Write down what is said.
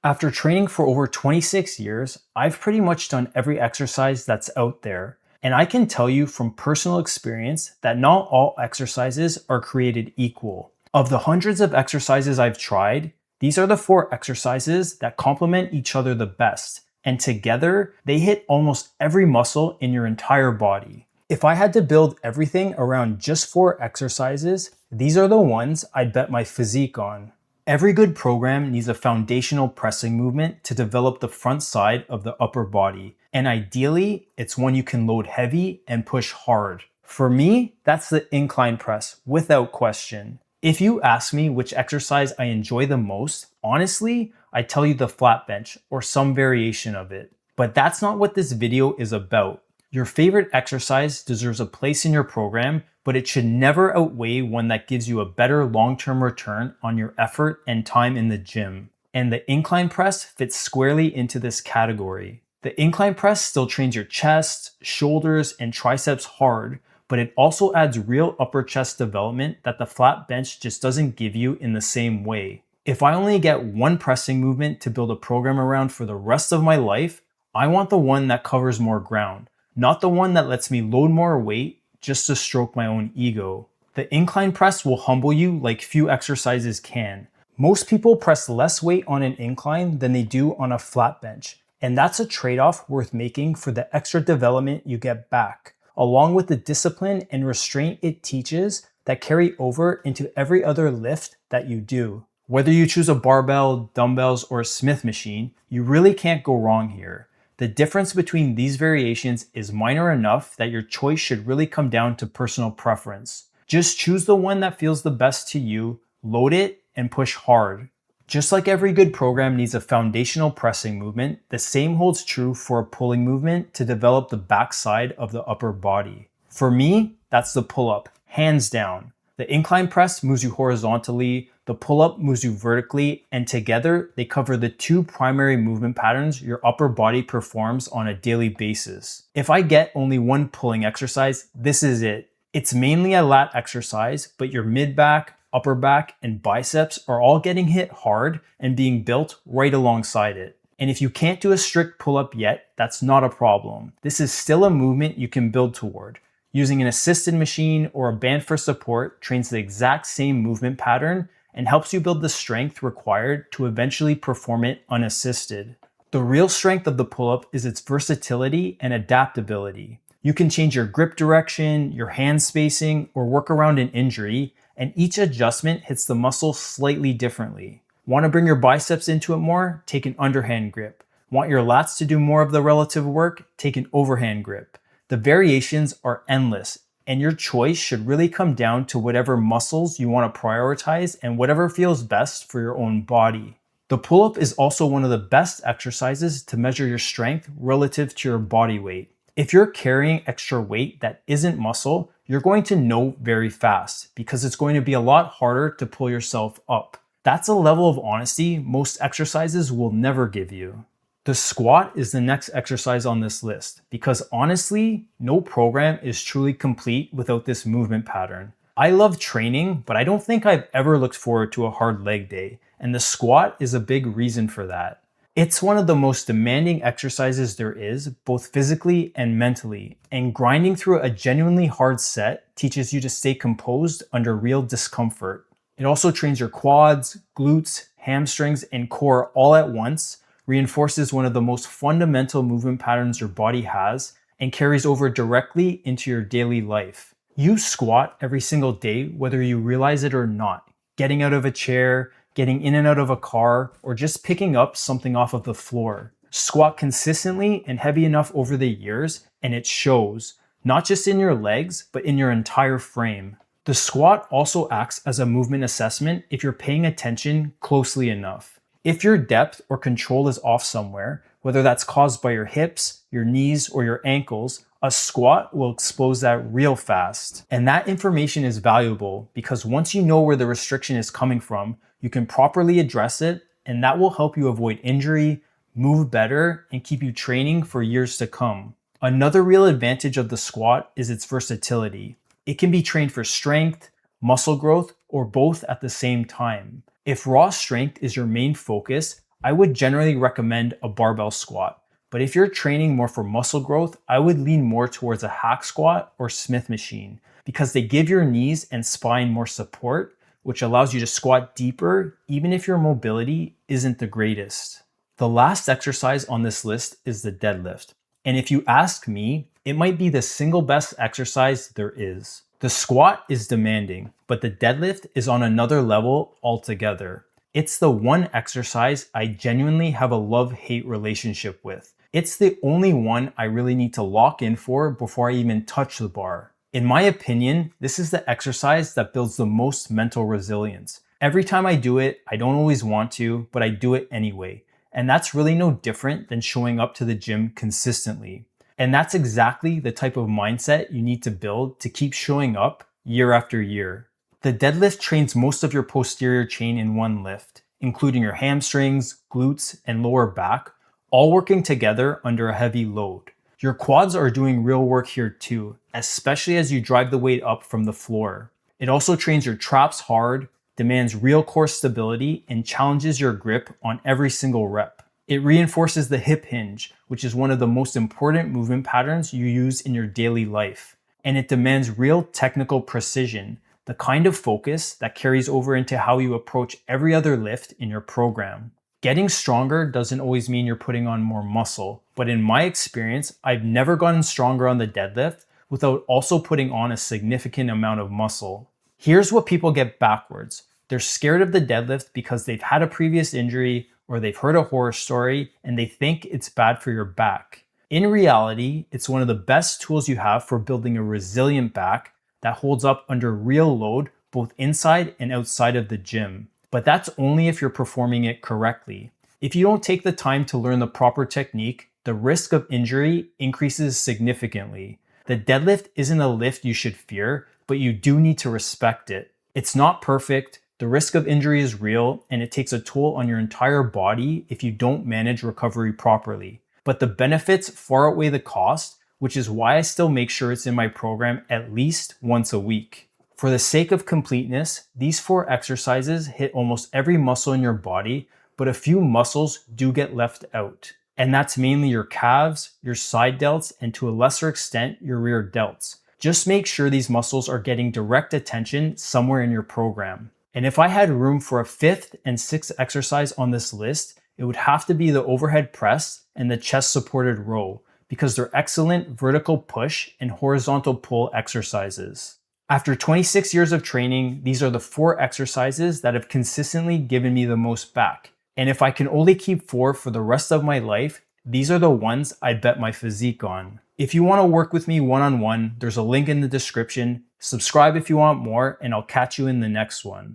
After training for over 26 years, I've pretty much done every exercise that's out there. And I can tell you from personal experience that not all exercises are created equal. Of the hundreds of exercises I've tried, these are the 4 exercises that complement each other the best. And together, they hit almost every muscle in your entire body. If I had to build everything around just 4 exercises, these are the ones I'd bet my physique on. Every good program needs a foundational pressing movement to develop the front side of the upper body. And ideally, it's one you can load heavy and push hard. For me, that's the incline press, without question. If you ask me which exercise I enjoy the most, honestly, I tell you the flat bench or some variation of it. But that's not what this video is about. Your favorite exercise deserves a place in your program, but it should never outweigh one that gives you a better long-term return on your effort and time in the gym. And the incline press fits squarely into this category. The incline press still trains your chest, shoulders, and triceps hard, but it also adds real upper chest development that the flat bench just doesn't give you in the same way. If I only get one pressing movement to build a program around for the rest of my life, I want the one that covers more ground, not the one that lets me load more weight just to stroke my own ego. The incline press will humble you like few exercises can. Most people press less weight on an incline than they do on a flat bench, and that's a trade-off worth making for the extra development you get back, along with the discipline and restraint it teaches that carry over into every other lift that you do. Whether you choose a barbell, dumbbells, or a Smith machine, you really can't go wrong here. The difference between these variations is minor enough that your choice should really come down to personal preference. Just choose the one that feels the best to you, load it, and push hard. Just like every good program needs a foundational pressing movement, the same holds true for a pulling movement to develop the backside of the upper body. For me, that's the pull-up, hands down. The incline press moves you horizontally, the pull-up moves you vertically, and together they cover the 2 primary movement patterns your upper body performs on a daily basis. If I get only one pulling exercise, this is it. It's mainly a lat exercise, but your mid-back, upper back, and biceps are all getting hit hard and being built right alongside it. And if you can't do a strict pull-up yet, that's not a problem. This is still a movement you can build toward. Using an assisted machine or a band for support trains the exact same movement pattern and helps you build the strength required to eventually perform it unassisted. The real strength of the pull-up is its versatility and adaptability. You can change your grip direction, your hand spacing, or work around an injury, and each adjustment hits the muscle slightly differently. Want to bring your biceps into it more? Take an underhand grip. Want your lats to do more of the relative work? Take an overhand grip. The variations are endless, and your choice should really come down to whatever muscles you want to prioritize and whatever feels best for your own body. The pull-up is also one of the best exercises to measure your strength relative to your body weight. If you're carrying extra weight that isn't muscle, you're going to know very fast because it's going to be a lot harder to pull yourself up. That's a level of honesty most exercises will never give you. The squat is the next exercise on this list because honestly, no program is truly complete without this movement pattern. I love training, but I don't think I've ever looked forward to a hard leg day, and the squat is a big reason for that. It's one of the most demanding exercises there is, both physically and mentally, and grinding through a genuinely hard set teaches you to stay composed under real discomfort. It also trains your quads, glutes, hamstrings, and core all at once, reinforces one of the most fundamental movement patterns your body has, and carries over directly into your daily life. You squat every single day, whether you realize it or not. Getting out of a chair, getting in and out of a car, or just picking up something off of the floor. Squat consistently and heavy enough over the years, and it shows, not just in your legs, but in your entire frame. The squat also acts as a movement assessment if you're paying attention closely enough. If your depth or control is off somewhere, whether that's caused by your hips, your knees, or your ankles, a squat will expose that real fast. And that information is valuable because once you know where the restriction is coming from, you can properly address it, and that will help you avoid injury, move better, and keep you training for years to come. Another real advantage of the squat is its versatility. It can be trained for strength, muscle growth, or both at the same time. If raw strength is your main focus, I would generally recommend a barbell squat. But if you're training more for muscle growth, I would lean more towards a hack squat or Smith machine because they give your knees and spine more support, which allows you to squat deeper even if your mobility isn't the greatest. The last exercise on this list is the deadlift. And if you ask me, it might be the single best exercise there is. The squat is demanding, but the deadlift is on another level altogether. It's the one exercise I genuinely have a love-hate relationship with. It's the only one I really need to lock in for before I even touch the bar. In my opinion, this is the exercise that builds the most mental resilience. Every time I do it, I don't always want to, but I do it anyway. And that's really no different than showing up to the gym consistently. And that's exactly the type of mindset you need to build to keep showing up year after year. The deadlift trains most of your posterior chain in one lift, including your hamstrings, glutes, and lower back, all working together under a heavy load. Your quads are doing real work here too, especially as you drive the weight up from the floor. It also trains your traps hard, demands real core stability, and challenges your grip on every single rep. It reinforces the hip hinge, which is one of the most important movement patterns you use in your daily life. And it demands real technical precision, the kind of focus that carries over into how you approach every other lift in your program. Getting stronger doesn't always mean you're putting on more muscle, but in my experience, I've never gotten stronger on the deadlift without also putting on a significant amount of muscle. Here's what people get backwards. They're scared of the deadlift because they've had a previous injury or they've heard a horror story and they think it's bad for your back. In reality, it's one of the best tools you have for building a resilient back that holds up under real load both inside and outside of the gym. But that's only if you're performing it correctly. If you don't take the time to learn the proper technique, the risk of injury increases significantly. The deadlift isn't a lift you should fear, but you do need to respect it. It's not perfect, the risk of injury is real, and it takes a toll on your entire body if you don't manage recovery properly. But the benefits far outweigh the cost, which is why I still make sure it's in my program at least once a week. For the sake of completeness, these 4 exercises hit almost every muscle in your body, but a few muscles do get left out. And that's mainly your calves, your side delts, and to a lesser extent, your rear delts. Just make sure these muscles are getting direct attention somewhere in your program. And if I had room for a 5th and 6th exercise on this list, it would have to be the overhead press and the chest supported row, because they're excellent vertical push and horizontal pull exercises. After 26 years of training, these are the 4 exercises that have consistently given me the most back. And if I can only keep 4 for the rest of my life, these are the ones I bet my physique on. If you want to work with me one-on-one, there's a link in the description. Subscribe if you want more, and I'll catch you in the next one.